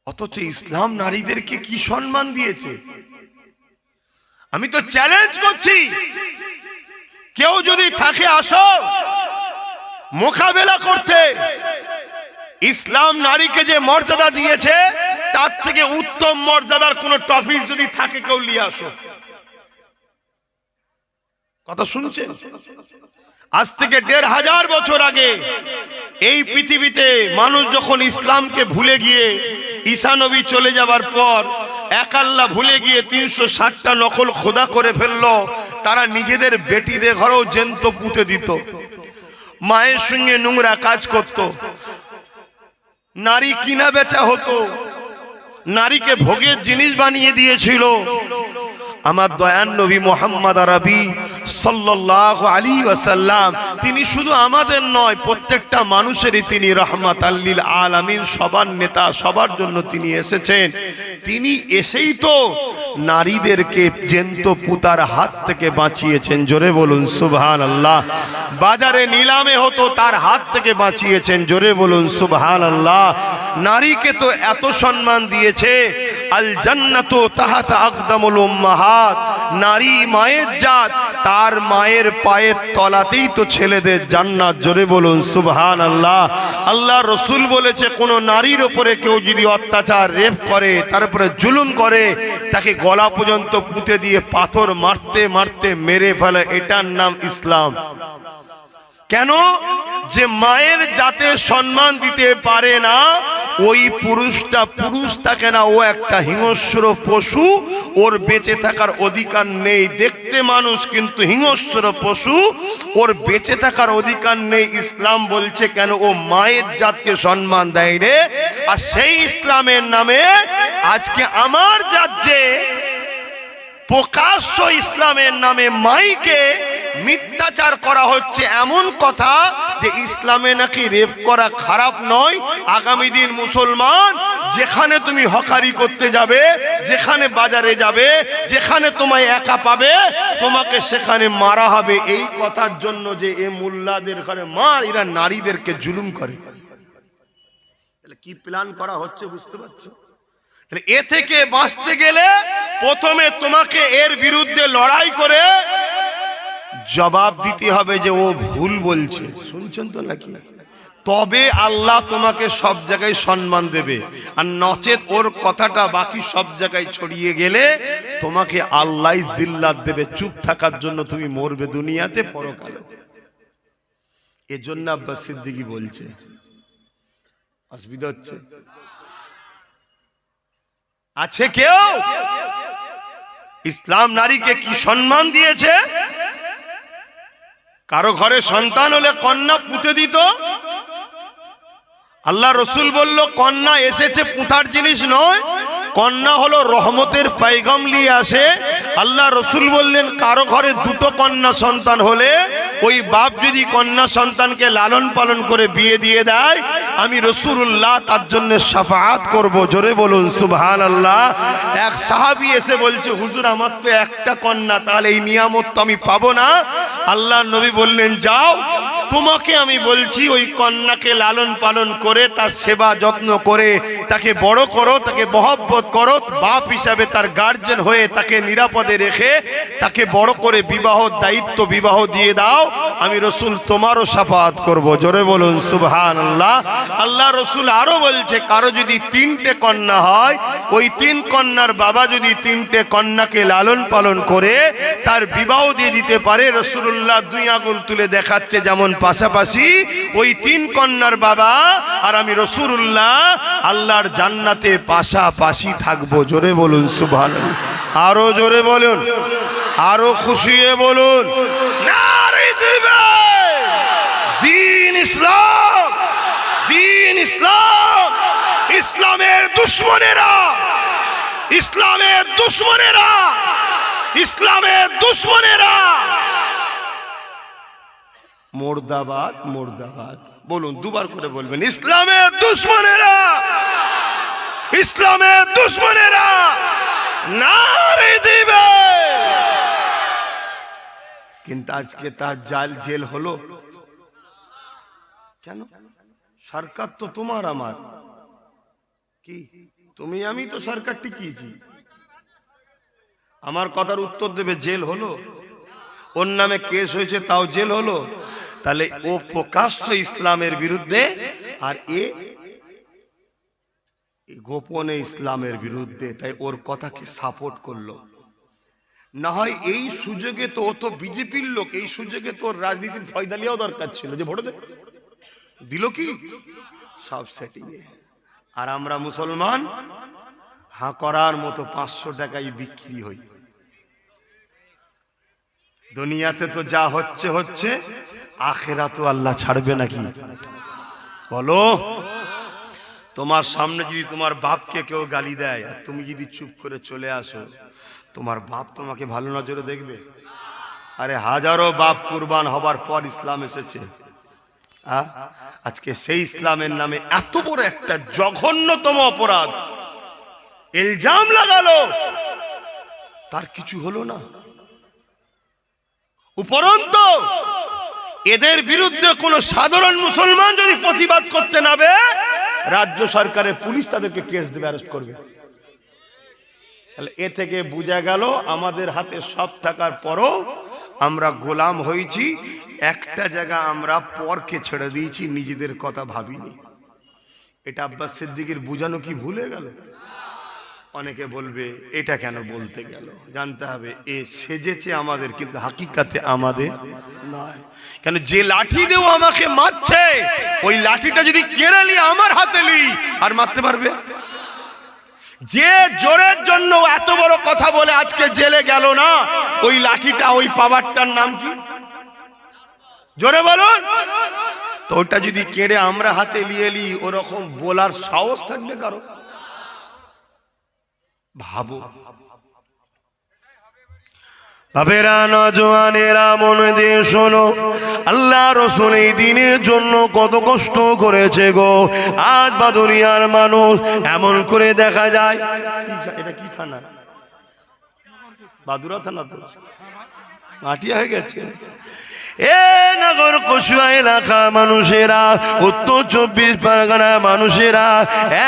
অথচ ইসলাম নারীদেরকে কি সম্মান দিয়েছে। আমি তো চ্যালেঞ্জ করছি, কেউ যদি থাকে আসো মোকাবেলা করতে। ইসলাম নারীকে যে মর্যাদা দিয়েছে তার থেকে উত্তম মর্যাদার কোন টপিক যদি থাকে কেউ নিয়ে আসো। কথা শুনছেন? আজ থেকে ১৫০০ বছর আগে এই পৃথিবীতে মানুষ যখন ইসলামকে ভুলে গিয়ে ঈসা নবী চলে যাবার পর এক আল্লাহ ভুলে গিয়ে ৩৬০টা নকল খোদা করে ফেললো, তারা নিজেদের বেটিদের ঘরেও জ্যান্ত পুঁতে দিত, মায়ের সঙ্গে নোংরা কাজ করত, নারী কিনা বেচা হতো, নারীকে ভোগের জিনিস বানিয়ে দিয়েছিল। আমার দয়ান নবী মুহাম্মদ আরবি সাল্লাল্লাহু আলাইহি ওয়াসাল্লাম তিনি শুধু আমাদের নয়, প্রত্যেকটা মানুষেরই তিনি রাহমাতাল লিল আলামিন, সবার নেতা, সবার জন্য তিনি এসেছেন। তিনি এসেই তো নারীদেরকে জ্যান্ত পুতার হাত থেকে বাঁচিয়েছেন। জোরে বলুন সুবহানাল্লাহ। বাজারে নিলামে হতো, তার হাত থেকে বাঁচিয়েছেন। জোরে বলুন সুবহানাল্লাহ। নারীকে তো এত সম্মান দিয়েছে, আল জান্নাতু তাহতা আকদামুল উম্মাহাত, নারী মায়ের জাত, তার মায়ের পায়ের তলাতেই তো ছেলেদের জান্নাত। জোরে বলুন সুবহানাল্লাহ। আল্লাহ রসুল বলেছে, কোন নারীর উপরে কেউ যদি অত্যাচার, রেপ করে, তারপরে জুলুম করে, তাকে গলা পর্যন্ত পুঁতে দিয়ে পাথর মারতে মারতে মেরে ফেলে, এটার নাম ইসলাম। কেন? যে মায়ের জাতে সম্মান দিতে পারে না, ওই পুরুষটা পুরুষ থাকে না, ও একটা হিংস্র পশু, ওর বেঁচে থাকার অধিকার নেই। দেখতে মানুষ কিন্তু হিংস্র পশু, ওর বেঁচে থাকার অধিকার নেই। ইসলাম বলছে কেন? ও মায়ের জাতকে সম্মান দেয় রে। আর সেই ইসলামের নামে আজকে আমার রাজ্যে প্রকাশ্য ইসলামের নামে মাইকে মিথ্যাচার করা হচ্ছে। এমন কথা যে ইসলামে নাকি রেপ করা খারাপ নয়। আগামী দিন মুসলমান যেখানে তুমি হকারি করতে যাবে, যেখানে বাজারে যাবে, যেখানে তোমায় একা পাবে, তোমাকে সেখানে মারা হবে, এই কথার জন্য যে এ মোল্লাদের ঘরে মার, এরা নারীদেরকে জুলুম করে। কি প্ল্যান করা হচ্ছে বুঝতে পারছো? এ থেকে বাঁচতে গেলে প্রথমে তোমাকে এর বিরুদ্ধে লড়াই করে জবাব দিতে হবে যে ও ভুল বলছে। শুনছেন তো নাকি? তবে আল্লাহ তোমাকে সব জায়গায় সম্মান দেবে। আর নচেত ওর কথাটা বাকি সব জায়গায় ছড়িয়ে গেলে তোমাকে আল্লাহ জিল্লাত দেবে। চুপ থাকার জন্য তুমি মরবে দুনিয়াতে, পরকালে। এজন্য আব্বাস সিদ্দিকী বলছে, অসুবিধা হচ্ছে? আছে কেউ? ইসলাম নারীকে কি সম্মান দিয়েছে? কারো ঘরে সন্তান হলে কন্যা পুঁতে দিত। আল্লাহ রসুল বলল, কন্যা এসেছে পুঁতার জিনিস নয়, কন্যা হলো রহমতের পয়গাম নিয়ে আসে। আল্লাহ রসুল বললেন, কারো ঘরে দুটো কন্যা সন্তান হলে ওই বাপ যদি কন্যা সন্তানকে লালন পালন করে বিয়ে দিয়ে দেয়, আমি রাসূলুল্লাহ তার জন্য শাফাআত করব। জোরে বলুন সুবহানাল্লাহ। এক সাহাবী এসে বলছে, হুজুর আমার তো একটা কন্যা, তাহলে এই নিয়ামত তো আমি পাবো না। আল্লাহর নবী বললেন, যাও, তোমাকে আমি বলছি ওই কন্যাকে লালন পালন করে, তার সেবা যত্ন করে তাকে বড় করো, তাকে মহব্বত করো, বাপ হিসাবে তার গার্জেন হয়ে তাকে নিরাপদে রেখে তাকে বড় করে বিবাহ দায়িত্ব বিবাহ দিয়ে দাও, আমি রসুল তোমারও শাফাআত করব। জোরে বলুন সুবহানাল্লাহ। আল্লাহ রসুল আরো বলছে, কারো যদি 3টে কন্যা হয়, ওই 3 কন্যার বাবা যদি 3টে কন্যাকে লালন পালন করে তার বিবাহ দিয়ে দিতে পারে, রাসূলুল্লাহ 2 আঙ্গুল তুলে দেখাচ্ছে, যেমন পাশাপাশি ওই 3 কন্যার বাবা আর আমি রাসূলুল্লাহ আল্লাহর জান্নাতে পাশাপাশি থাকবো। জোরে বলুন সুবহানাল্লাহ। আরো জোরে বলুন, আরো খুশি হয়ে বলুন, নারে দিবে দ্বীন ইসলাম, দ্বীন ইসলাম। ইসলামের দুশমনেরা, ইসলামের দুশমনেরা, ইসলামের দুশমনেরা মুর্দাবাদ, মুর্দাবাদ। বলুন, দুবার করে বলবেন, ইসলামের দুশমনেরা, ইসলামের দুশমনেরা নারে দিবে। কিন্তু আজকে তার জেল হলো কেন? সরকার তো তোমার আমার, কি তুমি আমি তো সরকার টিকিয়েছি, আমার কথার উত্তর দেবে জেল হলো, ওর নামে কেস হয়েছে তাও জেল হলো। তাহলে ও প্রকাশ্য ইসলামের বিরুদ্ধে, আর এ গোপনে ইসলামের বিরুদ্ধে, তাই ওর কথাকে সাপোর্ট করলো। না হয় এই সুযোগে তো ও তো বিজেপির লোক, এই সুযোগে তো রাজনীতির ফয়দা লিয়াও দরকার ছিল, যে ভোট দিল কি সব সেটিং এ। আর আমরা মুসলমান হাঁ করার মতো 500 টাকায় বিক্রি হই। দুনিয়াতে তো যা হচ্ছে হচ্ছে, আখেরাতে আল্লাহ ছাড়বে নাকি বলো? তোমার সামনে যদি তোমার বাপকে কেউ গালি দেয় আর তুমি যদি চুপ করে চলে আসো, তোমার বাপ তোমাকে ভালো নজরে দেখবে? আরে হাজারো বাপ কুরবান হবার পর ইসলাম এসেছে। আজকে সেই ইসলামের নামে এত বড় একটা জঘন্যতম অপরাধ ইলজাম লাগালো, তার কিছু হলো না। উপরন্তু এদের বিরুদ্ধে কোন সাধারণ মুসলমান যদি প্রতিবাদ করতে নাবে, রাজ্য সরকারের পুলিশ তাদেরকে কেস দেবে, অ্যারেস্ট করবে। তাহলে এ থেকে বোঝা গেল আমাদের হাতে সব থাকার পরও আমরা গোলাম হয়েছি। একটা জায়গা আমরা পরকে ছেড়ে দিয়েছি, নিজেদের কথা ভাবিনি। এটা আব্বাস সিদ্দিকীর বুঝানো কি ভুলে গেল? অনেকে বলবে এটা কেন বলতে গেল, জানতে হবে এ সেজেছে আমাদের, কিন্তু হাকিকাতে আমাদের নয়। কেন যে লাঠি দেও আমাকে মারছে, ওই লাঠিটা যদি কেড়ে লি আমার হাতে লি, আর মারতে পারবে? যে জোরের জন্য এত বড় কথা বলে আজকে জেলে গেল না, ওই লাঠিটা ওই পাওয়ারটার নাম কি জোরে বলুন? তো ওটা যদি কেড়ে আমরা হাতে নিয়ে লি, ওরকম বলার সাহস থাকবে কারো? ভাবো বাবেরা, নজওয়ানেরা, মন দিয়ে শোনো, আল্লাহ রাসূল এই দিনের জন্য কত কষ্ট করেছে গো। আজ বা দুনিয়ার মানুষ এমন করে দেখা যায়, এটা কি থানা? বাদুরা থানা তো মাটিয়া হয়ে গেছে। এ নগর কসুয়া এলাকা মানুষেরা, উত্তর 24 পরগনা মানুষেরা,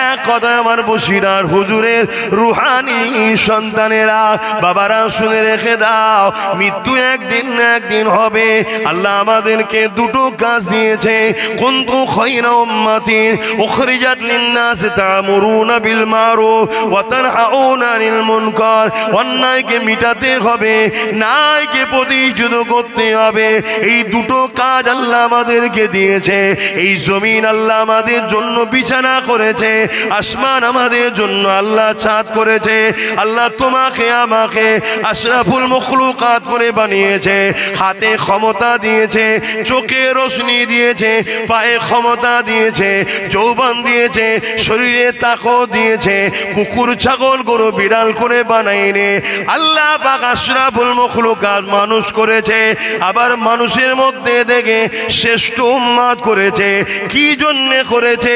এক কথা আমার বসিরার হুজুরের রুহানি সন্তানেরা, বাবারা শুনে রেখে দাও, মৃত্যু একদিন না একদিন হবে। আল্লাহ আমাদেরকে দুটো কাজ দিয়েছে। কুনতু খায়রা উম্মাতিন উখরিজাত লিন-নাস তা'মুরুনা বিল মারুফ ওয়া তানহাউনা আনিল মুনকার। অন্যায়কে মিটাতে হবে, ন্যায়কে প্রতিষ্ঠিত করতে হবে। এই দুটো কাজ আল্লাহ আমাদেরকে দিয়েছে। এই জমিন আল্লাহ আমাদের জন্য বিছানা করেছে, আসমান আমাদের জন্য আল্লাহ ছাদ করেছে। আল্লাহ তোমাকে আমাকে আশরাফুল মখলুকাত করে বানিয়েছে। হাতে ক্ষমতা দিয়েছে, চোখে রোশনি দিয়েছে, পায়ে ক্ষমতা দিয়েছে, যৌবন দিয়েছে, শরীরে তাকত দিয়েছে। কুকুর ছাগল গরু বিড়াল করে বানাইনি। আল্লাহ পাক আশরাফুল মখলুকাত মানুষ করেছে। আবার মানুষের মধ্যে দেখে শ্রেষ্ঠ উম্মত করেছে। কি জন্য করেছে?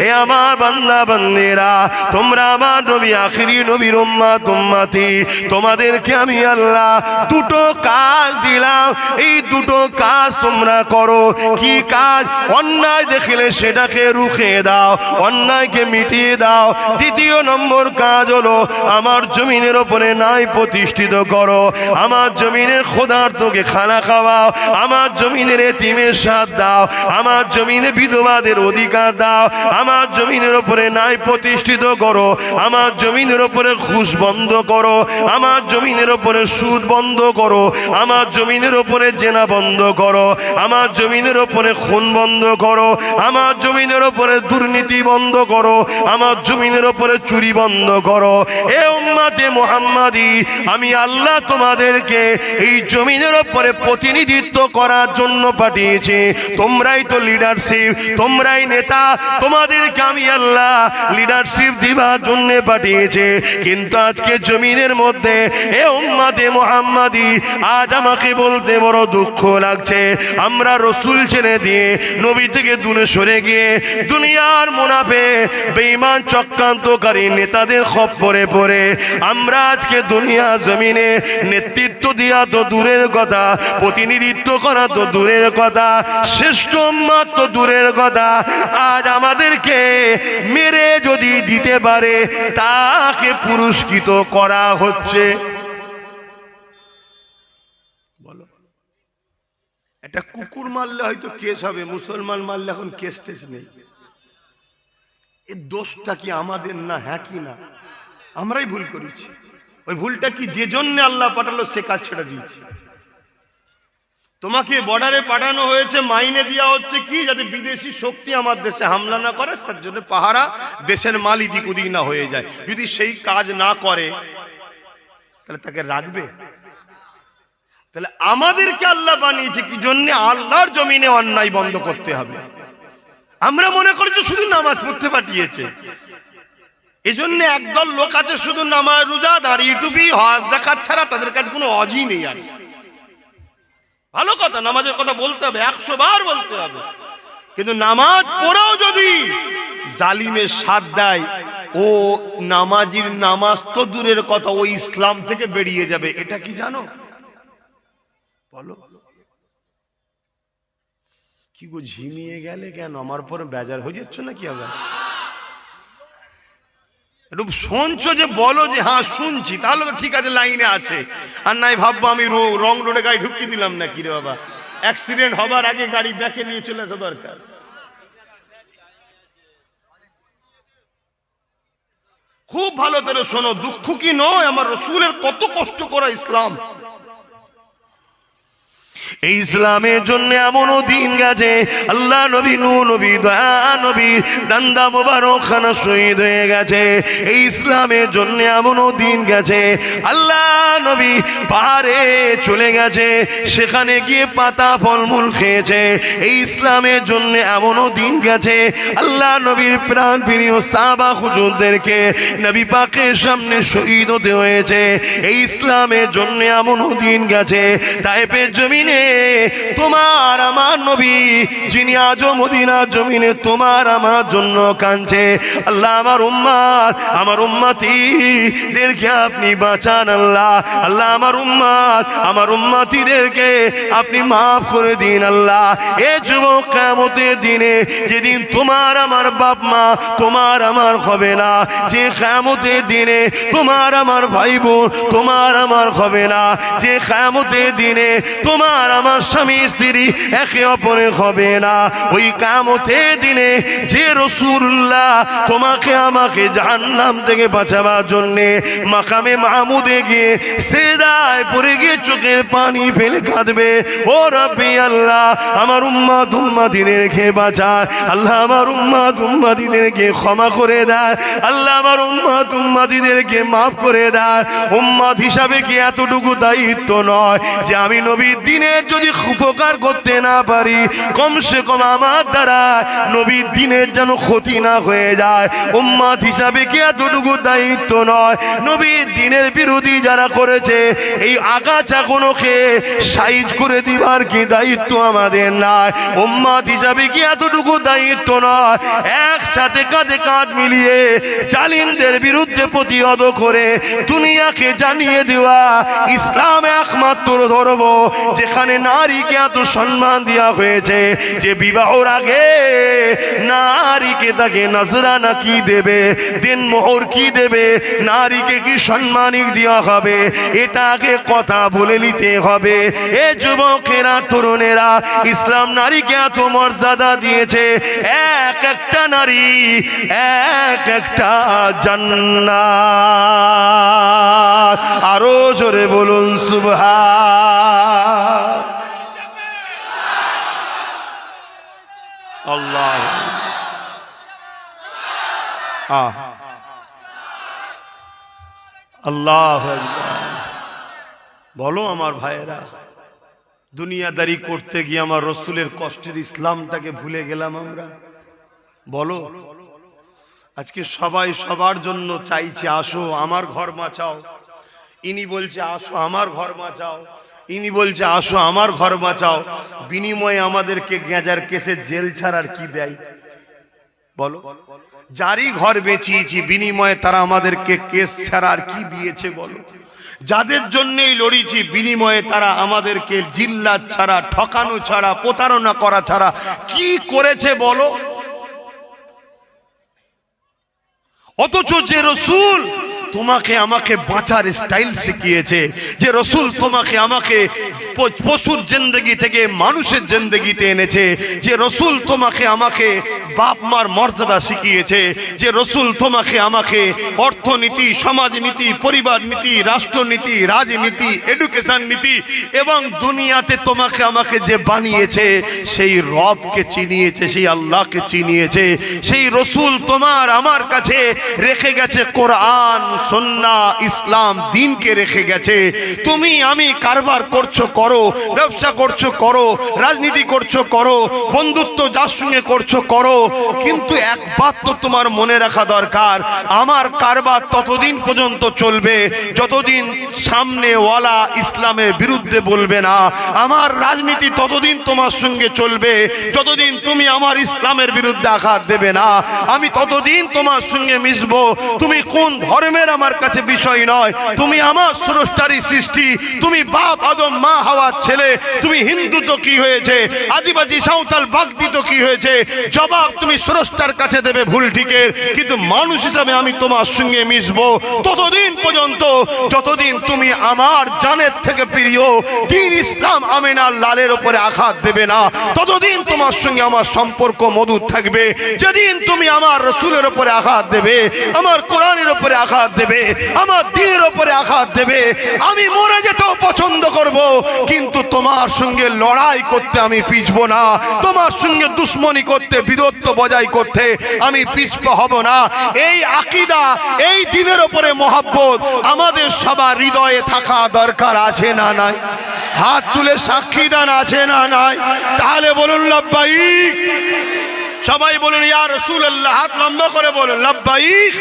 এ আমার বান্দা বান্দেরা, তোমরা আমার নবী আখিরি নবীর উম্মত উম্মতি। তোমাদেরকে আমি আল্লাহ দুটো কাজ দিলাম, এই দুটো কাজ তোমরা করো। কি কাজ? অন্যায় দেখলে সেটাকে রুখে দাও, অন্যায়কে মিটিয়ে দাও। দ্বিতীয় নম্বর কাজ হলো আমার জমিনের উপরে ন্যায় প্রতিষ্ঠিত করো। আমার জমিনের ক্ষুধার্তকে খানা খাওয়াও, আমার জমিনের এতিমের সাথ দাও, আমার জমিনে বিধবাদের অধিকার দাও। আমার জমিনের উপরে ন্যায় প্রতিষ্ঠিত করো, আমার জমিনের উপরে ঘুষ বন্ধ করো, আমার জমিনের উপরে সুদ বন্ধ করো, আমার জমিনের উপরে জেনা বন্ধ করো, আমার জমিনের উপরে খুন বন্ধ করো, আমার জমিনের উপরে দুর্নীতি বন্ধ করো, আমার জমিনের উপরে চুরি বন্ধ করো। এ উম্মতে মুহাম্মাদি, আমি আল্লাহ তোমাদেরকে এই জমিনের উপরে প্রতিনিধিত্ব করার জন্য পাঠিয়েছি। তোমরাই তো লিডারশিপ, তোমরাই নেতা, তোমাদেরকে আমি আল্লাহ লিডারশিপ দিবার জন্য পাঠিয়েছে। কিন্তু আজকে জমিনের মধ্যে এ উম্মতে মুহাম্মাদি, আজ আমাকে বলতে বড় দুঃখ দুঃখ লাগছে, আমরা রসুল ছেড়ে দিয়ে নবী থেকে দূরে সরে গিয়ে দুনিয়ার মুনাফিক বেঈমান চক্রান্তকারী নেতাদের খপ্পরে পড়ে আমরা আজকে দুনিয়া জমিনে নেতৃত্ব দেওয়া তো দূরের কথা, প্রতিনিধিত্ব করা তো দূরের কথা, শ্রেষ্ঠ উম্মত তো দূরের কথা, আজ আমাদেরকে মেরে যদি দিতে পারে তাকে পুরস্কৃত করা হচ্ছে। বলো, একটা কুকুর মারলে হয়তো কেস হবে, মুসলমান মারলে এখন কেস টেস নেই। এই দোষটা কি আমাদের না? হ্যাঁ কি না? আমরাই ভুল করেছি। ওই ভুলটা কি যে জন্য আল্লাহ পাঠালো সে কাজ ছেড়ে দিয়েছি। তোমাকে বর্ডারে পাঠানো হয়েছে, মাইনে দেওয়া হচ্ছে কি, যাতে বিদেশি শক্তি আমার দেশে হামলা না করে, তার জন্য পাহারা, দেশের মাল ইদিক উদিক না হয়ে যায়। যদি সেই কাজ না করে তাহলে তাকে রাখবে? তাহলে আমাদেরকে আল্লাহ বানিয়েছে কি জন্য? আল্লাহর জমিনে অন্যায় বন্ধ করতে হবে। আমরা মনে করি যে শুধু নামাজ পড়তে পাঠিয়েছে, এজন্য একদল লোক আছে শুধু নামাজ, রোজা, দাঁড়িয়ে টুপি, হজ যাকাত ছাড়া তাদের কাছে কোনো হজই নেই। আর ভালো কথা, নামাজের কথা বলতে হবে, 100 বার বলতে হবে, কিন্তু নামাজ পড়াও যদি জালিমের সাথ দেয়, ও নামাজির নামাজ তো দূরের কথা, ও ইসলাম থেকে বেরিয়ে যাবে। এটা কি জানো? বলো কি গো, ঝিমিয়ে গেলে কেন? আমার পরে বেজার হয়ে যাচ্ছ নাকি? আবার একটু শুনছো যে বলো যে হ্যাঁ শুনছি, তাহলে তো ঠিক আছে, লাইনে আছে। আর নাই ভাববো আমি রং রোডে গাড়ি ঢুকিয়ে দিলাম না কি রে বাবা, অ্যাক্সিডেন্ট হবার আগে গাড়ি ব্যাকে নিয়ে চলে আসা দরকার। খুব ভালো করে শোনো, দুঃখ কি নয়, আমার রসুলের কত কষ্ট করা ইসলাম। এই ইসলামের জন্য এমনও দিন গেছে, আল্লাহ নবী, নূহ নবী, দয়া নবী দান্দা মোবারক খানা শহীদ হয়ে গেছে। এই ইসলামের জন্য এমনও দিন গেছে, আল্লাহ নবী পাহাড়ে চলে গেছে, সেখানে গিয়ে পাতা ফলমূল খেয়েছে। এই ইসলামের জন্য এমনও দিন গেছে, আল্লাহ নবীর প্রাণ প্রিয় সাহাবা হুজুরদেরকে নবী পাকের সামনে শহীদ হতে হয়েছে। এই ইসলামের জন্য এমনও দিন গেছে, তায়েফের জমিনে তোমার আমার নবী যিনি আজও মদিনার জমিনে তোমার আমার জন্য কাঁদছে, আল্লাহ আমার উম্মত, আমার উম্মতিদেরকে আপনি বাঁচান আল্লাহ। আল্লাহ আমার উম্মত, আমার উম্মতিদেরকে আপনি মাফ করে দিন আল্লাহ। এ যুবক, কিয়ামতের দিনে যেদিন তোমার আমার বাপ মা তোমার আমার হবে না, যে কিয়ামতের দিনে তোমার আমার ভাই বোন তোমার আমার হবে না, যে কিয়ামতের দিনে তোমার আমার স্বামী স্ত্রী একে অপরে হবে না, ওই কিয়ামতের দিনে যে রাসূলুল্লাহ তোমাকে আমাকে জাহান্নাম থেকে বাঁচাবার জন্য মাকামে মাহমুদে গিয়ে সিজদায় পড়ে গিয়ে চোখের পানি ফেলে কাঁদবে, ও রব্বি আল্লাহ আমার উম্মত উম্মতিদেরকে বাঁচায়, আল্লাহ আমার উম্মত উম্মতিদেরকে ক্ষমা করে দেয়, আল্লাহ আমার উম্মত উম্মতিদেরকে মাফ করে দেয়। উম্মত হিসাবে কি এতটুকু দায়িত্ব নয় যে আমি নবীর দিনে যদি উপকার করতে না পারি, কমসে কম আমার দ্বারা নবীর দিনের যেন ক্ষতি না হয়ে যায়? উম্মত হিসাবে কি এতটুকু দায়িত্ব নয়? নবীর দিনের বিরোধী যারা করেছে এই আগাছাগুলোকে সাইজ করে দিবার কি দায়িত্ব আমাদের নাই? উম্মত হিসাবে কি এতটুকু দায়িত্ব নয়? একসাথে কাঁধে কাঁধ মিলিয়ে জালিমদের বিরুদ্ধে প্রতিহত করে দুনিয়াকে জানিয়ে দেওয়া ইসলাম একমাত্র ধর্ম যেখানে নারীকে এত সম্মান দেওয়া হয়েছে যে বিবাহর আগে নারীকে তাকে নজরানা কি দেবে, দিনমোহর কি দেবে, নারীকে কি সম্মানিক দেওয়া হবে, এটা আগে কথা বলে নিতে হবে। এ যুবকেরা, তরুণেরা, ইসলাম নারীকে এত মর্যাদা দিয়েছে, এক একটা নারী এক একটা জান্নাত। আরো জোরে বলুন সুবহান আল্লাহ। আল্লাহ বলো আমার ভাইয়েরা, দুনিয়াদারি করতে গিয়ে আমার রসুলের কষ্টের ইসলামটাকে ভুলে গেলাম আমরা। বলো, আজকে সবাই সবার জন্য চাইছে আসো আমার ঘর বাঁচাও, ইনি বলছে আসো আমার ঘর বাঁচাও, ইনি বলছে আসো আমার ঘর বাঁচাও, বিনিময়ে আমাদেরকে গেঁজার কেসে জেল ছাড়ার কি দেয় বলো? যারই ঘর বেঁচিয়েছি বিনিময়ে তারা আমাদেরকে কেস ছাড়ার কি দিয়েছে বলো? যাদের জন্যই লড়িছি বিনিময়ে তারা আমাদেরকে জিল্লাত ছাড়া, ঠকানো ছাড়া, প্রতারণা করা ছাড়া কি করেছে বলো? অথচ যে রসুল তোমাকে আমাকে বাঁচার স্টাইল শিখিয়েছে, যে রসুল তোমাকে আমাকে পশুর জিন্দেগি থেকে মানুষের জিন্দেগিতে এনেছে, যে রসুল তোমাকে আমাকে বাপ মার মর্যাদা শিখিয়েছে, যে রসুল তোমাকে আমাকে অর্থনীতি, সমাজনীতি, পরিবার নীতি, রাষ্ট্রনীতি, রাজনীতি, এডুকেশন নীতি এবং দুনিয়াতে তোমাকে আমাকে যে বানিয়েছে, সেই রবকে চিনিয়েছে, সেই আল্লাহকে চিনিয়েছে। সেই রসুল তোমার আমার কাছে রেখে গেছে কোরআন, সুন্নাহ, ইসলাম, দিনকে রেখে গেছে। তুমি আমি কারবার করছো করো, ব্যবসা করছো করো, রাজনীতি করছো করো, বন্ধুত্ব যার সঙ্গে করছো করো, কিন্তু একবার তো তোমার মনে রাখা দরকার, আমার কারবার ততদিন পর্যন্ত চলবে যতদিন সামনেওয়ালা ইসলামের বিরুদ্ধে বলবে না। আমার রাজনীতি ততদিন তোমার সঙ্গে চলবে যতদিন তুমি আমার ইসলামের বিরুদ্ধে আঘাত দেবে না। আমি ততদিন তোমার সঙ্গে মিশবো। তুমি কোন ধর্মের আমার কাছে বিষয় নয়, তুমি আমার স্রষ্টারই সৃষ্টি। তুমি বাপ আদম মা হাওয়ার ছেলে। তুমি হিন্দু তো কি হয়েছে, আদিবাসী সাঁওতাল বাগদি তো কি হয়েছে, জবাব তুমি স্রষ্টার কাছে দেবে ভুল ঠিকের। কিন্তু মানুষ হিসাবে আমি তোমার সঙ্গে মিশবো ততদিন পর্যন্ত যতদিন তুমি আমার জানের থেকে প্রিয় দ্বীন ইসলাম আমিনার লালের উপরে আঘাত দেবে না, ততদিন তোমার সঙ্গে আমার সম্পর্ক মধুর থাকবে। যেদিন তুমি আমার রসুলের উপরে আঘাত দেবে, আমার কোরআনের উপরে আঘাত দেবে, আমার দ্বীনের উপরে আঘাত দেবে, আমি মরে যেতেও পছন্দ করব, কিন্তু তোমার সঙ্গে লড়াই করতে আমি পিছবো না। তোমার সঙ্গে দুশ্মনী করতে, বিরোধ বজায় করতে আমি পিছপা হব না। এই আকীদা, এই দ্বীনের উপরে মহব্বত আমাদের সবার হৃদয়ে থাকা দরকার আছে না নাই? হাত তুলে সাক্ষী দান আছে না নাই? তাহলে বলুন লাব্বাইক। সবাই বলুন ইয়া রাসূলুল্লাহ। হাত লম্বা করে বলুন লাব্বাইক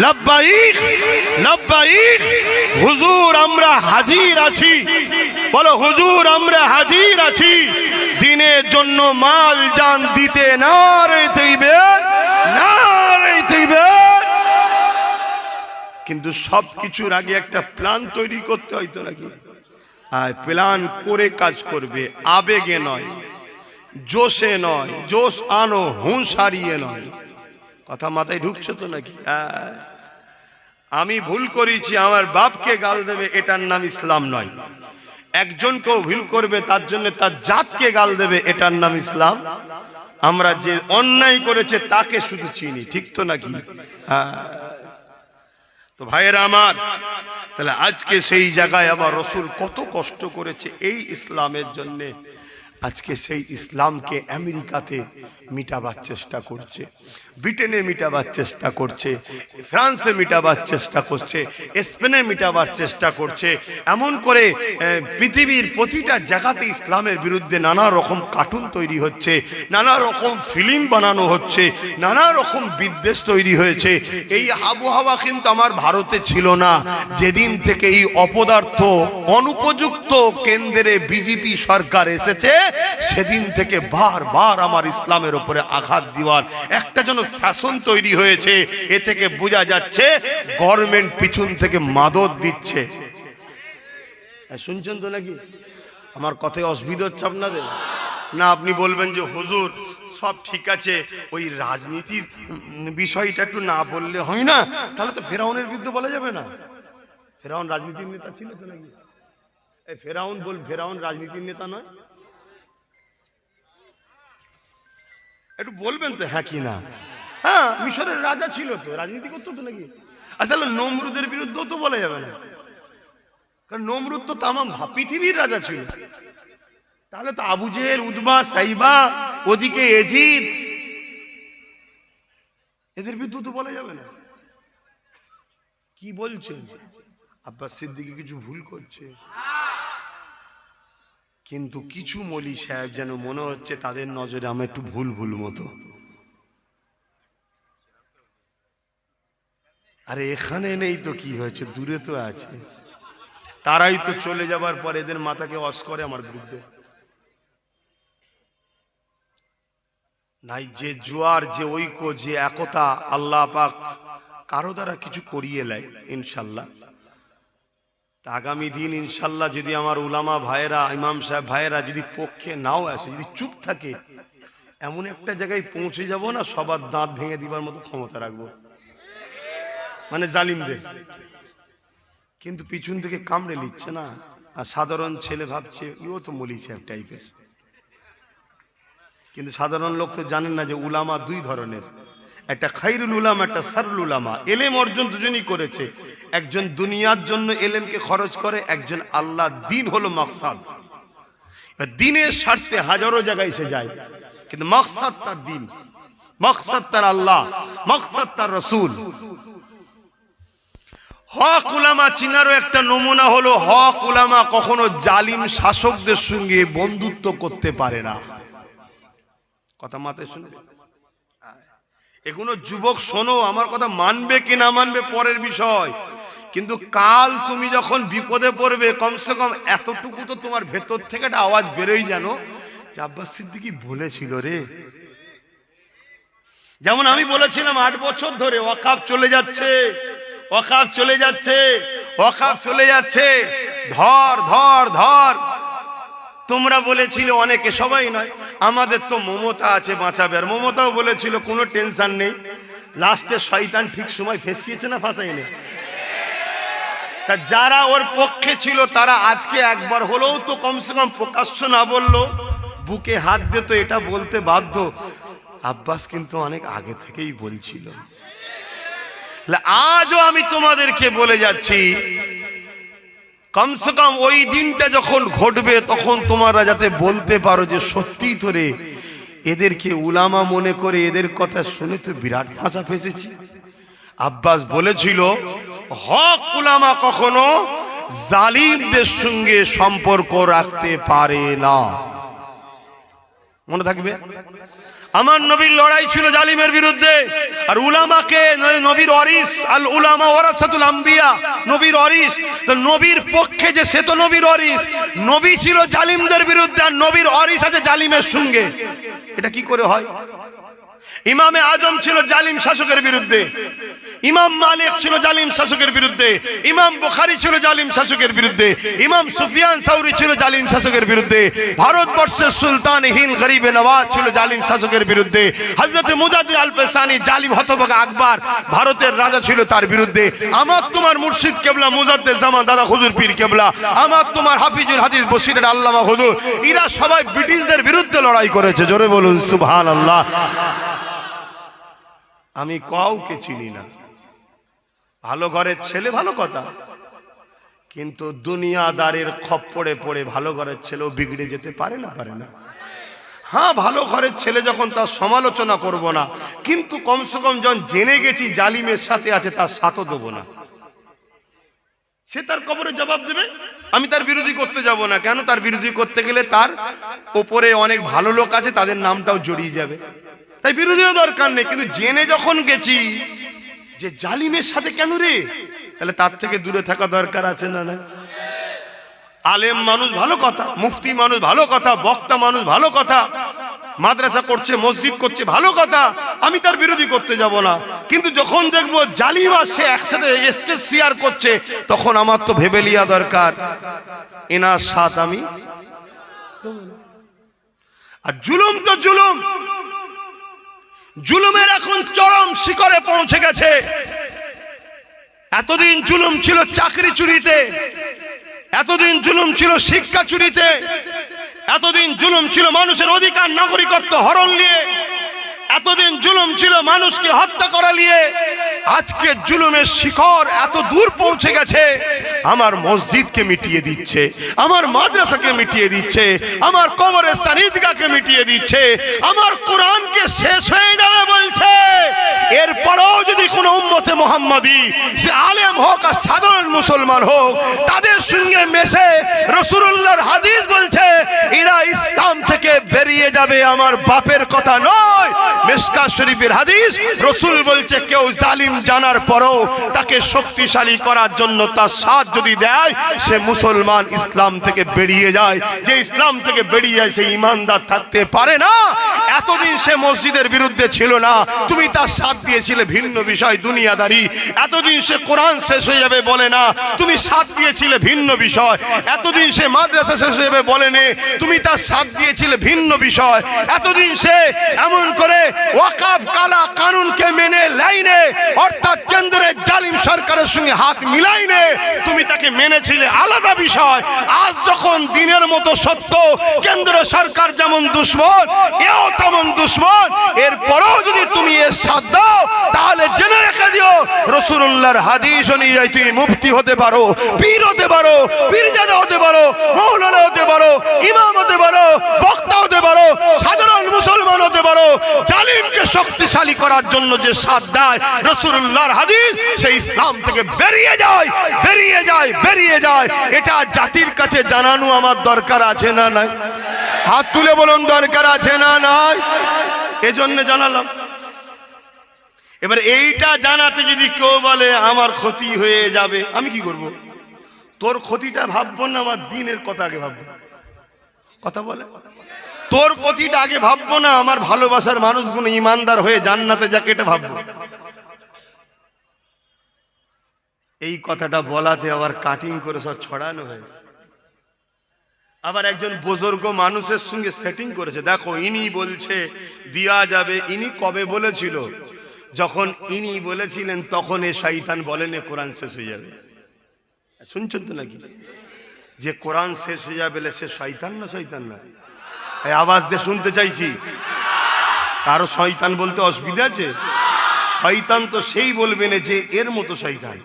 লাব্বাইক লাব্বাইক। হুজুর আমরা হাজির আছি, বলো হুজুর আমরা হাজির আছি দ্বীনের জন্য মাল জান দিতে। নারে তাকবীর, নারে তাকবীর। কিন্তু সব কিছুর আগে একটা প্ল্যান তৈরি করতে হয়তো নাকি? আর প্ল্যান করে কাজ করবে, আবেগে নয়, জোশে নয়। জোশ আনো, হুঁশ হারিয়ে নয়। কথা মাথায় ঢুকছে তো নাকি? আমি ভুল করেছি, আমার বাপকে গাল দেবে, এটার নাম ইসলাম নয়। একজনকেও ভুল করবে তার জন্য তার জাতকে গাল দেবে, এটার নাম ইসলাম। আমরা যে অন্যায় করেছে তাকে শুধু চিনি, ঠিক তো নাকি? তো ভাইয়েরা আমার, তাহলে আজকে সেই জায়গায় আবার রসুল কত কষ্ট করেছে এই ইসলামের জন্যে। আজকে সেই ইসলামকে আমেরিকাতে মিটাবার চেষ্টা করছে, ব্রিটেনে মিটাবার চেষ্টা করছে, ফ্রান্সে মিটাবার চেষ্টা করছে, স্পেনে মিটাবার চেষ্টা করছে। এমন করে পৃথিবীর প্রতিটা জায়গাতে ইসলামের বিরুদ্ধে নানা রকম কার্টুন তৈরি হচ্ছে, নানা রকম ফিল্ম বানানো হচ্ছে, নানা রকম বিদ্বেষ তৈরি হয়েছে। এই আবহাওয়া কিন্তু আমার ভারতে ছিল না। যেদিন থেকে এই অপদার্থ অনুপযুক্ত কেন্দ্রে বিজেপি সরকার এসেছে, সেদিন থেকে বারবার আমার ইসলামের উপরে আঘাত দেওয়ার একটা যেন ফ্যাশন তৈরি হয়েছে। এ থেকে বোঝা যাচ্ছে গভর্নমেন্ট পিছন থেকে মাদত দিচ্ছে। শুনছেন তো নাকি? আমার কথায় অসুবিধা হচ্ছে আপনাদের? না আপনি বলবেন যে হুজুর সব ঠিক আছে, ওই রাজনীতির বিষয়টা একটু না বললে হয় না? তাহলে তো ফেরাউনের বিরুদ্ধে বলা যাবে না? ফেরাউন রাজনীতির নেতা ছিল তো নাকি? ফেরাউন রাজনীতির নেতা নয়? একটু বলবেন তো হ্যাঁ কি না? হ্যাঁ, মিশরের রাজা ছিল তো, রাজনীতি করতো তো নাকি? আসলে নমরুদের বিরুদ্ধেও তো বলা যাবে না, কারণ নমরুদ তো তামাম পৃথিবীর রাজা ছিল। তাহলে তো আবু জেহেল, উতবা, সাইবা, ওদিকে এজিদ, এদের বিরুদ্ধে তো বলা যাবে না। কি বলছেন? আব্বাস সিদ্দিকী কিছু ভুল করছে, কিন্তু কিছু মৌলী সাহেব যেন মনে হচ্ছে তাদের নজরে আমি একটু ভুল ভুল মতো। আরে এখানে নেই তো কি হয়েছে, দূরে তো আছে। তারাই তো চলে যাবার পর এদের মাথাকে ওয়াশ করে আমার বিরুদ্ধে। নাই যে জোয়ার, যে ঐক্য, যে একতা আল্লাহ পাক কারো দ্বারা কিছু করিয়ে নেয় ইনশাল্লাহ। আগামী দিন ইনশাল্লাহ যদি আমার উলামা ভাইয়েরা, ইমাম সাহেব ভাইয়েরা যদি পক্ষে নাও আসে, যদি চুপ থাকে, এমন একটা জায়গায় পৌঁছে যাব না, সবার দাঁত ভেঙে দিবার মতো ক্ষমতা রাখবো, মানে জালিমদের। কিন্তু পিছন থেকে কামড়ে নিচ্ছে না, আর সাধারণ ছেলে ভাবছে ইও তো মলি সাহেব টাইপের। কিন্তু সাধারণ লোক তো জানেন না যে উলামা দুই ধরনের, একটা খাইরুল উলামা, একটা সারুল উলামা। এলেম অর্জন দুজনই করেছে, একজন দুনিয়ার জন্য এলেমকে খরচ করে, একজন আল্লাহ দিন হলো মাকসাদ। দিনের স্বার্থে হাজারো জায়গায় সে যায়, কিন্তু মাকসাদ তার দিন, মাকসাদ তার আল্লাহ, মাকসাদ তার রসুল। হক উলামা চিনারও একটা নমুনা হলো, হক উলামা কখনো জালিম শাসকদের সঙ্গে বন্ধুত্ব করতে পারে না। কথা মাথায় শুনবে, এগুলো যুবক শোনো, আমার কথা মানবে কি না মানবে পরের বিষয়, কিন্তু কাল তুমি যখন বিপদে পড়বে কমসে কম এতটুকু তো তোমার ভেতর থেকে একটা আওয়াজ বেরোই জানো যে আব্বাস সিদ্দিকী বলেছিল রে। যেমন আমি বলেছিলাম 8 বছর ধরে ওয়াকাফ চলে যাচ্ছে, ওয়াকাফ চলে যাচ্ছে, ওয়াকাফ চলে যাচ্ছে, ধর ধর ধর। তোমরা বলেছিলে অনেকে, সবাই নয়, আমাদের তো মমতা আছে বাঁচাবে, আর মমতাও বলেছিল কোনো টেনশন নেই। লাস্টে শয়তান ঠিক সময় ফেসিয়েছে না ফাঁসাইনি? তা যারা ওর পক্ষে ছিল তারা আজকে একবার হলেও তো কমসে কম প্রকাশ্য না বললো, বুকে হাত দিত, এটা বলতে বাধ্য আব্বাস কিন্তু অনেক আগে থেকেই বলছিল। আজও আমি তোমাদেরকে বলে যাচ্ছি, কমসে কম ওই দিনটা যখন ঘটবে তখন তোমরা যাতে বলতে পারো যে সত্যিই তো রে, এদেরকে উলামা মনে করে এদের কথা শুনে তো বিরাট ভাষা ফেসেছি। আব্বাস বলেছিল হক উলামা কখনো জালিমদের সঙ্গে সম্পর্ক রাখতে পারে না, মনে থাকবে। আমার নবীর লড়াই ছিল জালিমের বিরুদ্ধে, আর উলামাকে নবীর ওয়ারিস, আল উলামা ওয়ারাসাতুল আম্বিয়া, নবীর ওয়ারিস, তো নবীর পক্ষে যে সে তো নবীর ওয়ারিস, নবী ছিল জালিমদের বিরুদ্ধে, আর নবীর ওয়ারিস আছে জালিমের সঙ্গে। এটা কি করে হয়? ইমামে আজম ছিল জালিম শাসকের বিরুদ্ধে, ইমাম মালিক ছিল জালিম শাসকের বিরুদ্ধে, ইমাম বুখারী ছিল জালিম শাসকের বিরুদ্ধে, ইমাম সুফিয়ান সাউরি ছিল জালিম শাসকের বিরুদ্ধে, ভারতবর্ষের সুলতান হিন্দ গরিবে নওয়াজ ছিল জালিম শাসকের বিরুদ্ধে, হযরত মুজাদ্দিদ আল-ফেসানি জালিম হতভাগা আকবর ভারতের রাজা ছিল তার বিরুদ্ধে, আমার তোমার মুর্শিদ কেবলা মুজাদ্দিদ জামান দাদা হুজুর পীর কেবলা, আমার তোমার হাফিজুল হাদিস বশির আল্লামা হুজুর, এরা সবাই ব্রিটিশদের বিরুদ্ধে লড়াই করেছে। জোরে বলুন সুবহানাল্লাহ। আমি কাউকে চিনি না, ভালো ঘরের ছেলে ভালো কথা, কিন্তু দুনিয়াদারের খপ্পরে পড়ে ভালো ঘরের ছেলেও বিগড়ে যেতে পারে না, পারে না। হ্যাঁ, ভালো ঘরের ছেলে যখন তার সমালোচনা করব না, কিন্তু কমসে কম যখন জেনে গেছি জালিমের সাথে আছে তার সাথও দেবো না। সে তার কবরে জবাব দেবে, আমি তার বিরোধী করতে যাব না। কেন? তার বিরোধী করতে গেলে তার ওপরে অনেক ভালো লোক আছে, তাদের নামটাও জড়িয়ে যাবে, তাই বিরোধীও দরকার নেই। কিন্তু জেনে যখন গেছি যে জালিমের সাথে কেন রে, তাহলে তার থেকে দূরে থাকা দরকার আছে না? না, আলেম মানুষ ভালো কথা, মুফতি মানুষ ভালো কথা, বক্তা মানুষ ভালো কথা, মাদ্রাসা করছে, মসজিদ করছে ভালো কথা, আমি তার বিরোধী করতে যাব না। কিন্তু যখন দেখবো জালিম আসে একসাথে স্টেজ শেয়ার করছে, তখন আমার তো ভেবে লিয়া দরকার এনার সাথ আমি। আর জুলুম তো জুলুম, জুলুমের এখন চরম শিখরে পৌঁছে গেছে। এতদিন জুলুম ছিল চাকরি চুরিতে, এতদিন জুলুম ছিল শিক্ষা চুরিতে, এতদিন জুলুম ছিল মানুষের অধিকার নাগরিকত্ব হরণ নিয়ে, এতদিন জুলুম ছিল মানুষকে হত্যা করা নিয়ে। আজকে জুলুমের শিখর এত দূর পৌঁছে গেছে, আমার মসজিদকে মিটিয়ে দিচ্ছে, আমার মাদ্রাসাকে মিটিয়ে দিচ্ছে, আমার কবরস্থান ঈদগাহকে মিটিয়ে দিচ্ছে, আমার কোরআনকে শেষ হয়ে যাবে বলছে। এরপরেও যদি কোনো উম্মতে মুহাম্মাদি, সে আলেম হোক আর সাধারণ মুসলমান হোক, তাদের সঙ্গে মেশে রাসূলুল্লাহর হাদিস বলছে এরা ইসলাম থেকে বেরিয়ে যাবে, আমার বাপের কথা নয়, মিশকাত শরীফের হাদিস, রাসূল বলছে কেউ জালিম জানার পরও তাকে শক্তিশালী করার জন্য তার সাথ যদি দেয়, সে মুসলমান ইসলাম থেকে বেরিয়ে যায়। যে ইসলাম থেকে বেরিয়ে যায় সে ঈমানদার থাকতে পারে না। এতদিন সে মসজিদের বিরুদ্ধে ছিল না, তুমি তার সাথ দিয়েছিলে ভিন্ন বিষয় দুনিয়াদারি। এতদিন সে কোরআন শেষ হয়ে যাবে বলে না, তুমি সাথ দিয়েছিলে ভিন্ন বিষয়। এতদিন সে মাদ্রাসা শেষ হয়ে যাবে বলেনি, তুমি তার সাথ দিয়েছিলে ভিন্ন বিষয়। এতদিন সে এমন করে ওয়াকফ কালা কানুনকে মেনে লাইনে, অর্থাৎ কেন্দ্রের জালিম সরকারের সঙ্গে হাত মিলাইনে, তুমি তাকে মেনেছিলে আলাদা বিষয়। আজ যখন দিনের মতো সত্য, কেন্দ্র সরকার যেমন দুশ্মন, এও তেমন দুশ্মন, এরপরও যদি তুমি এর সাথ দাও, তাহলে জেনে রেখে দিও রাসূলুল্লাহর হাদিস অনুযায়ী তুমি মুফতি হতে পারো, পীর হতে পারো, পীরজাদা হতে পারো, মাওলানা হতে পারো, ইমাম হতে পারো, বক্তা হতে পারো, সাধারণ মুসলমান হতে পারো। জালিমকে শক্তিশালী করার জন্য যে সাথ দেয় রাসূলুল্লাহর হাদিস, সেই ইসলাম থেকে বেরিয়ে যায়, বেরিয়ে যায়, বেরিয়ে যায়। এটা জাতির কাছে জানানো আমার দরকার আছে না নাই? হাত তুলে বলুন, দরকার আছে না নাই? এজন্য জানালাম। এবার এইটা জানাতে যদি কেউ বলে আমার ক্ষতি হয়ে যাবে, আমি কি করব? তোর ক্ষতিটা ভাববো না, আমার দিনের কথা আগে ভাববো। কথা বলে, তোর ক্ষতিটা আগে ভাববো না, আমার ভালোবাসার মানুষগুলো ইমানদার হয়ে জান্নাতে যাকে, এটা ভাববো। এই কথাটা বলাতে আবার কাটিং করে সব ছড়ানো হয়েছে। আবার একজন বুজুর্গ মানুষের সঙ্গে সেটিং করেছে, দেখো ইনি বলছে দিয়া যাবে। ইনি কবে বলেছিল? যখন ইনি বলেছিলেন তখন এ শয়তান বলেন কোরআন শেষ হয়ে যাবে। শুনছেন তো নাকি? যে কোরআন শেষ হয়ে যাবে সে শয়তান না? শয়তান না? এই আওয়াজ দিয়ে শুনতে চাইছি। কারো শয়তান বলতে অসুবিধা আছে? শয়তান তো সেই বলবে না যে এর মতো শয়তান।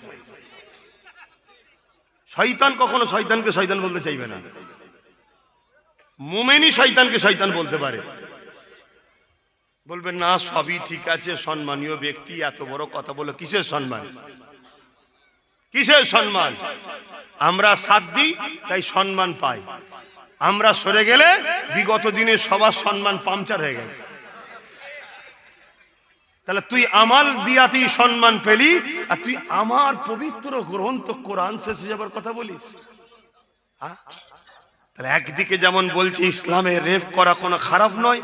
শয়তান কখনো শয়তানকে শয়তান বলতে চাইবে না। মুমিনই শয়তানকে শয়তান বলতে পারে। বলবেন না সবই ঠিক আছে, সম্মানীয় ব্যক্তি এত বড় কথা বলে কিসের সম্মান? কিসের সম্মান? আমরা সাথ দিই তাই সম্মান পাই, আমরা সরে গেলে বিগত দিনে সবার সম্মান পাংচার হয়ে গেছে। তাহলে তুই আমাল দিয়াতেই সম্মান পেলি, আর তুই আমার পবিত্র গ্রন্থ কোরআন শেষ হয়ে যাবার কথা বলিস? তাহলে একদিকে যেমন বলছে ইসলামে রেপ করা কোনো খারাপ নয়,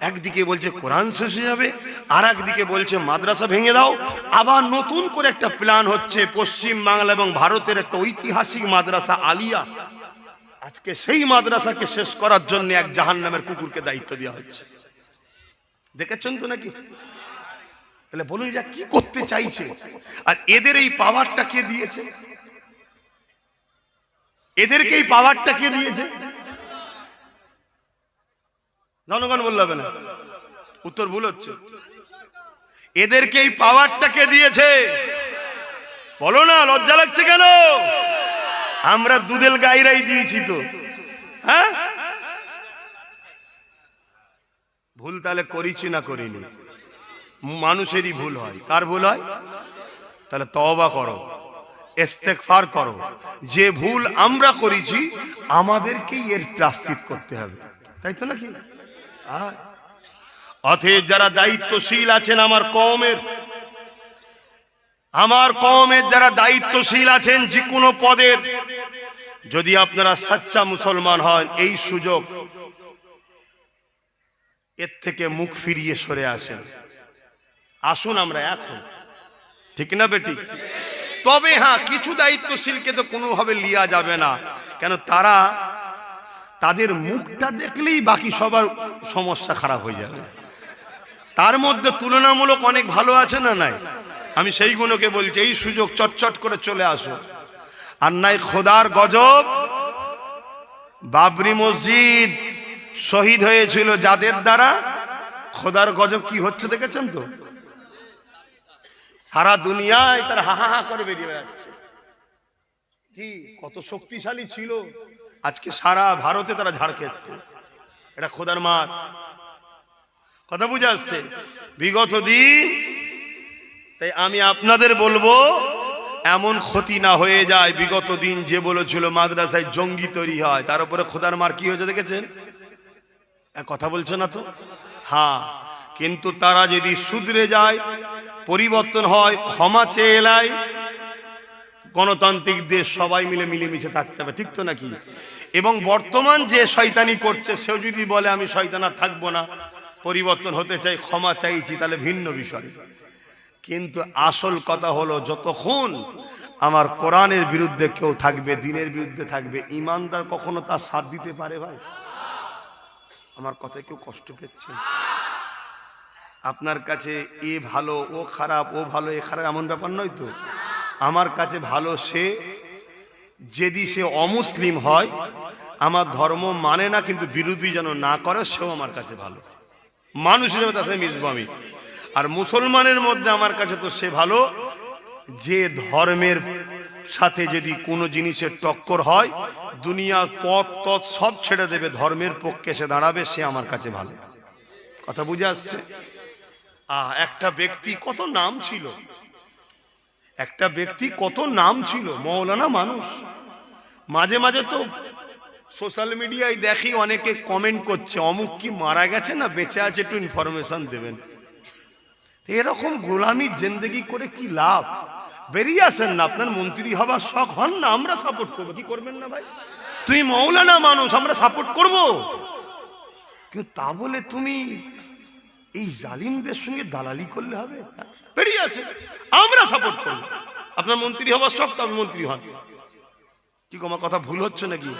একদিকে বলছে কোরআন শেষ হয়ে যাবে, আর একদিকে বলছে মাদ্রাসা ভেঙে দাও। আবার নতুন করে একটা প্ল্যান হচ্ছে পশ্চিম বাংলা এবং ভারতের একটা ঐতিহাসিক মাদ্রাসা আলিয়া, আজকে সেই মাদ্রাসাকে শেষ করার জন্য এক জাহান্নামের কুকুরকে দায়িত্ব দেওয়া হচ্ছে। দেখেছেন তো নাকি? তাহলে বলুন এরা কি করতে চাইছে? আর এদের এই পাওয়ারটা কে দিয়েছে? এদেরকে এই পাওয়ারটা কে দিয়েছে? জনগণ বললে হবে না, উত্তর ভুল হচ্ছে। এদেরকে এই পাওয়ারটা কে দিয়েছে? বলো না, লজ্জা লাগছে কেন? আমরা দুধেল গাইরাই দিয়েছি তো। হ্যাঁ, ভুল তাহলে করেছি না করিনি? মানুষেরই ভুল হয়। কার ভুল হয়? তাহলে তওবা করো, ইস্তেগফার করো। যে ভুল আমরা করেছি আমাদেরকেই এর প্রায়শ্চিত্ত করতে হবে, তাই তো নাকি? অতএব যারা দায়িত্বশীল আছেন আমার কওমের যারা দায়িত্বশীল আছেন যে কোনো পদের, যদি আপনারা সচ্চা মুসলমান হন, এই সুযোগ, এর থেকে মুখ ফিরিয়ে সরে আসেন। আসুন আমরা এখন, ঠিক না বেটি? তবে হ্যাঁ, কিছু দায়িত্বশীলকে তো কোনোভাবে লিয়া যাবে না, কেন তারা তাদের মুখটা দেখলেই বাকি সবার সমস্যা খারাপ হয়ে যাবে। তার মধ্যে তুলনামূলক অনেক ভালো আছে না নাই? আমি সেইগুলোকে বলছি এই সুযোগ চটচট করে চলে আসো। আর নাই খোদার গজব, বাবরি মসজিদ শহীদ হয়েছিল যাদের দ্বারা, খোদার গজব কি হচ্ছে দেখেছেন তো? সারা দুনিয়ায় তার হাহা করে বেরিয়ে বেড়াচ্ছে। কি কত শক্তিশালী ছিল, আজকে সারা ভারতে তারা ঝাড় খেচ্ছে। এটা খোদার মার। কথা বুঝে আসছে? বিগত দিন, তাই আমি আপনাদের বলবো এমন ক্ষতি না হয়ে যায়। বিগত দিন যে বলেছিল মাদ্রাসায় জঙ্গি তৈরি হয়, তার উপরে খোদার মার কি হয়েছে দেখেছেন? কথা বলছে না তো? হ্যাঁ, কিন্তু তারা যদি শুধরে যায়, পরিবর্তন হয়, ক্ষমা চেয়ে এলাই, গণতান্ত্রিক দেশ সবাই মিলে মিলেমিশে থাকতে হবে, ঠিক তো নাকি? এবং বর্তমান যে শয়তানি করছে সেও যদি বলে আমি শয়তান আর থাকবো না, পরিবর্তন হতে চাই, ক্ষমা চাইছি, তাহলে ভিন্ন বিষয়। কিন্তু আসল কথা হলো, যতক্ষণ আমার কোরআনের বিরুদ্ধে কেউ থাকবে, দিনের বিরুদ্ধে থাকবে, ইমানদার কখনো তার সাথ দিতে পারে? ভাই আমার কথায় কেউ কষ্ট পেয়েছে? আপনার কাছে এ ভালো ও খারাপ, ও ভালো এ খারাপ, এমন ব্যাপার নয় তো। আমার কাছে ভালো সে, যদি সে অমুসলিম হয়, আমার ধর্ম মানে না কিন্তু বিরোধী যেন না করে, সেও আমার কাছে ভালো মানুষ হিসেবে, তার সাথে মিশবো আমি। আর মুসলমানের মধ্যে আমার কাছে তো সে ভালো যে ধর্মের সাথে যদি কোনো জিনিসের টক্কর হয়, দুনিয়ার পথ তৎ সব ছেড়ে দেবে, ধর্মের পক্ষে সে দাঁড়াবে, সে আমার কাছে ভালো। কথা বুঝে আসছে? একটা ব্যক্তি কত নাম ছিল, একটা ব্যক্তি কত নাম ছিল, মৌলানা মানুষ। মাঝে মাঝে তো সোশ্যাল মিডিয়ায় দেখি অনেকে কমেন্ট করছে অমুক কি মারা গেছে না বেঁচে আছে, একটু ইনফরমেশন দেবেন। এরকম গোলামি জিন্দেগি করে কি লাভ? বেরিয়ে আসেন না, আপনার মন্ত্রী হবার শখ হন না, আমরা সাপোর্ট করবো। কি করবেন না ভাই? তুই মৌলানা মানুষ, আমরা সাপোর্ট করবো, কিন্তু তা বলে তুমি এই জালিমদের সঙ্গে দালালি করলে হবে? বেরিয়ে আসে, আমরা সাপোর্ট করবো। আপনার মন্ত্রী হবার শখ, তো আপনি মন্ত্রী হন। কি আমার কথা ভুল হচ্ছে নাকি?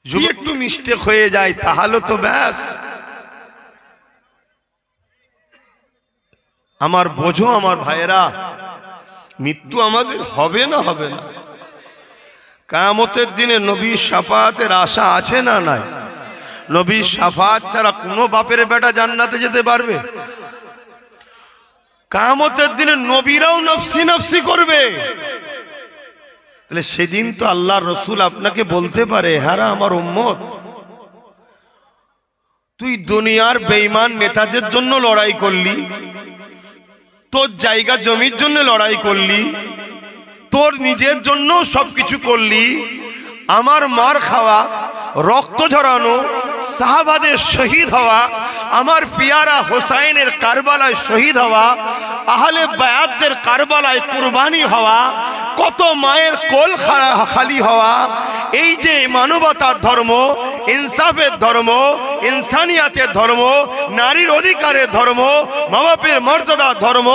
যদি একটু মিস্টেক হয়ে যায় তাহলে তো ব্যাস। আমার বোঝো আমার ভাইয়েরা, মৃত্যু আমাদের হবে না, হবে না। কিয়ামতের দিনে নবীর শাফাআতের আশা আছে না নাই? নবীর শাফাআত ছাড়া কোনো বাপের বেটা জান্নাতে যেতে পারবে? কিয়ামতের দিনে নবীরাও নফসি নফসি করবে। তাহলে সেদিন তো আল্লাহর রাসূল আপনাকে বলতে পারে, হ্যাঁ আমার উম্মত, তুই দুনিয়ার বেঈমান নেতাদের জন্য লড়াই করলি, তোর জায়গা জমির জন্য লড়াই করলি, তোর নিজের জন্য সবকিছু করলি, আমার মার খাওয়া, রক্ত ঝরানো, সাহাবাদের শহীদ হওয়া, আমার পিয়ারা হোসাইনের কারবালায় শহীদ হওয়া, আহলে বায়াতদের কারবালায় কুরবানি হওয়া, কত মায়ের কোল খালি হওয়া, এই যে মানবতার ধর্ম, ইনসাফের ধর্ম, ইনসানিয়াতের ধর্ম, নারীর অধিকারের ধর্ম, মা বাপের মর্যাদার ধর্ম,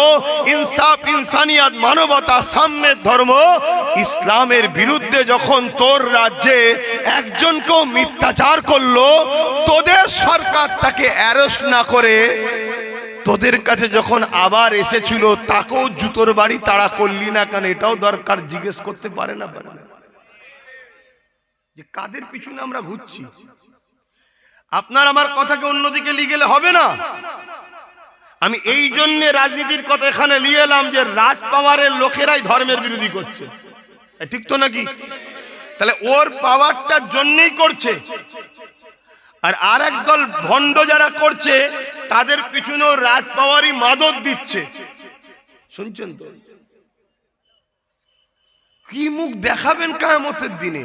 ইনসাফ, ইনসানিয়াত, মানবতা, সাম্যের ধর্ম, ইসলামের বিরুদ্ধে যখন তোর রাজ্যে একজনকেও মিথ্যাচার করলো, তোদের সরকার তাকে অ্যারেস্ট না করে তোদের কাছে যখন আবার এসেছিল, তাকেও জুতোর বাড়ি তাড়া করলি না কেন? এটাও দরকার জিজ্ঞেস করতে পারে না, পারে না যে কাদের পিছনে আমরা ঘুরছি। আপনার আমার কথাকে অন্যদিকে নিয়ে গেলে হবে না। আমি এই জন্য রাজনীতির কথা এখানে নিয়ে এলাম যে রাজ পাওয়ারের লোকেরাই ধর্মের বিরোধী করছে, ঠিক তো নাকি? তাহলে ওর পাওয়ারটার জন্যই করছে। আর আরেক দল ভণ্ড যারা করছে তাদের পিছনেও রাজ পাওয়ারই মাদক দিচ্ছে। শুনছেন তো? কি মুখ দেখাবেন কিয়ামতের দিনে?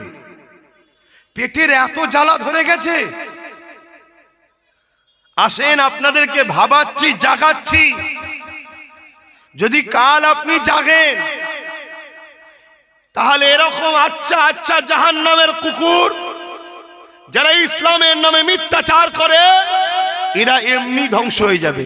পেটের এত জ্বালা ধরে গেছে। আসেন আপনাদেরকে ভাবাচ্ছি, জাগাচ্ছি। যদি কাল আপনি জাগেন তাহলে এরকম আচ্ছা আচ্ছা জাহান্নামের কুকুর যারা ইসলামের নামে মিথ্যাচার করে, এরা এমনি ধ্বংস হয়ে যাবে।